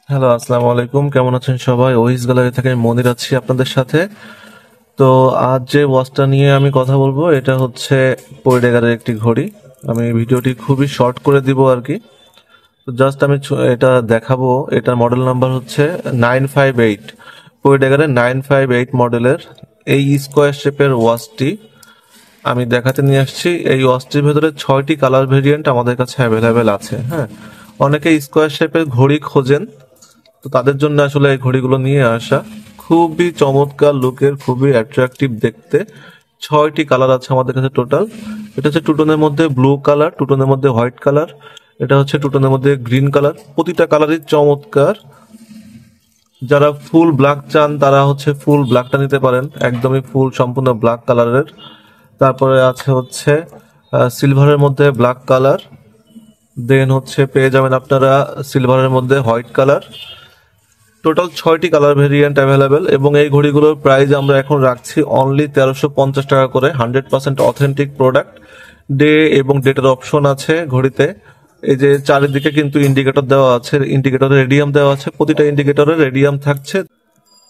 Hello, আসসালামু আলাইকুম। কেমন আছেন সবাই? ওহিস গ্যালারি থেকে আমি মনির আছি আপনাদের সাথে। তো আজ যে ওয়াচটা নিয়ে আমি কথা বলবো এটা হচ্ছে পোয়েডেগারের একটি ঘড়ি। আমি ভিডিওটি খুবই শর্ট করে দিব আর কি। তো জাস্ট আমি এটা দেখাবো। এটার মডেল নাম্বার হচ্ছে 958। পোয়েডেগারের 958 মডেলের এই স্কোয়ার শেপের ওয়াচটি আমি দেখাতে নিয়ে আসছি। এই ওয়াচটির ভেতরে 6টি কালার ভেরিয়েন্ট আমাদের কাছে অ্যাভেলেবেল আছে। হ্যাঁ, অনেকে স্কোয়ার শেপের ঘড়ি খোঁজেন, তো তাদের জন্য আসলে এই ঘড়িগুলো নিয়ে আসা। খুবই চমৎকার লুকের, খুবই অ্যাট্রাকটিভ দেখতে। 6টি কালার আছে আমাদের কাছে টোটাল। এটা হচ্ছে টুটোনের মধ্যে ব্লু কালার, টুটোনের মধ্যে হোয়াইট কালার, এটা হচ্ছে টুটোনের মধ্যে গ্রিন কালার। প্রতিটা কালারই চমৎকার। যারা ফুল ব্ল্যাক চান তারা হচ্ছে ফুল ব্ল্যাকটা নিতে পারেন, একদমই ফুল সম্পূর্ণ ব্ল্যাক কালারের। তারপরে আছে হচ্ছে সিলভারের মধ্যে ব্ল্যাক কালার, দেন হচ্ছে পেয়ে যাবেন আপনারা সিলভারের মধ্যে হোয়াইট কালার। টোটাল 6টি কালার ভেরিয়েন্ট অ্যাভেলেবেল এবং এই ঘড়িগুলোর প্রাইস আমরা এখন রাখছি অনলি 1350 টাকা করে। 100% অথেন্টিক প্রোডাক্ট। ডে এবং ডেটের অপশন আছে ঘড়িতে। এই যে চারিদিকে কিন্তু ইন্ডিকেটর দেওয়া আছে, ইন্ডিকেটরে রেডিয়াম দেওয়া আছে, প্রতিটা ইন্ডিকেটরে রেডিয়াম থাকছে,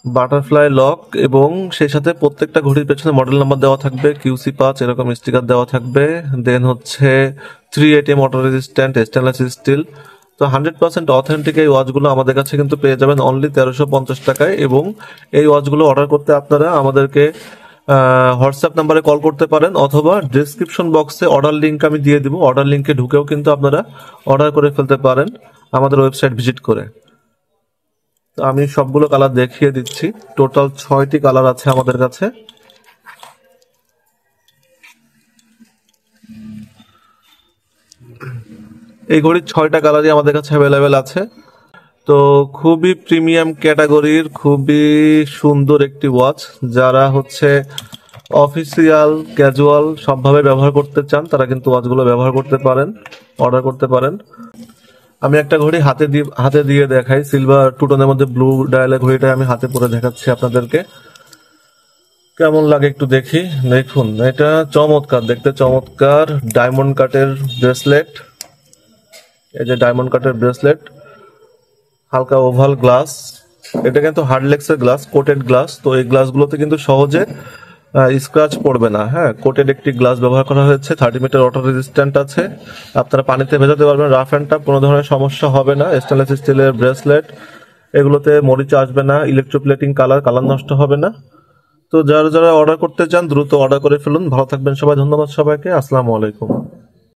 বাটারফ্লাই লক, এবং সেই সাথে প্রত্যেকটা ঘড়ির পেছনে মডেল নাম্বার দেওয়া থাকবে, QC5 এরকম স্টিকার দেওয়া থাকবে। দেন হচ্ছে 380 ওয়াটার রেজিস্ট্যান্ট স্টেনলেস স্টিল। তো 100% অথেন্টিক এই ওয়াচগুলো আমাদের কাছে কিন্তু পেয়ে যাবেন অনলি 1350 টাকায়। এবং এই ওয়াচগুলো অর্ডার করতে আপনারা আমাদেরকে হোয়াটসঅ্যাপ নাম্বারে কল করতে পারেন, অথবা ডিসক্রিপশন বক্সে অর্ডার লিঙ্ক আমি দিয়ে দিব। অর্ডার লিঙ্কে ঢুকেও কিন্তু আপনারা অর্ডার করে ফেলতে পারেন আমাদের ওয়েবসাইট ভিজিট করে। তো আমি সবগুলো কালার দেখিয়ে দিচ্ছি। টোটাল 6টি কালার আছে আমাদের কাছে। এই ঘড়ির 6টা কালারই আমাদের কাছে অ্যাভেলেবেল আছে। তো খুবই প্রিমিয়াম ক্যাটাগরির, খুবই সুন্দর একটি ওয়াচ। যারা হচ্ছে অফিসিয়াল ক্যাজুয়াল সবভাবে ব্যবহার করতে চান তারা কিন্তু ওয়াচগুলো ব্যবহার করতে পারেন, অর্ডার করতে পারেন। আমি একটা ঘড়ি হাতে দিয়ে দেখাই। সিলভার টুটনের মধ্যে ব্লু ডায়ালের ঘড়িটা আমি হাতে পরে দেখাচ্ছি আপনাদেরকে, কেমন লাগে একটু দেখি। দেখুন, এটা চমৎকার দেখতে, চমৎকার ডায়মন্ড কাটের ব্রেসলেট। এই যে ডায়মন্ড কাটের ব্রেসলেট, হালকা ওভাল গ্লাস। এটা কিন্তু হার্ডলেক্সের গ্লাস, কোটেড গ্লাস। তো এই গ্লাসগুলোতে কিন্তু সহজে স্ক্র্যাচ পড়বে না। হ্যাঁ, কোটেড একটি গ্লাস ব্যবহার করা হয়েছে। 30 মিটার ওয়াটার রেজিস্ট্যান্ট আছে। আপনারা পানিতে ভেজাতে পারবেন, রাফ অ্যান্ড টাফ কোনো ধরনের সমস্যা হবে না। স্টেনলেস স্টিলের ব্রেসলেট, এগুলোতে মরিচা আসবে না, ইলেকট্রোপ্লেটিং কালার নষ্ট হবে না। তো যারা যারা অর্ডার করতে চান দ্রুত অর্ডার করে ফেলুন। ভালো থাকবেন সবাই, ধন্যবাদ সবাইকে, আসসালামু আলাইকুম।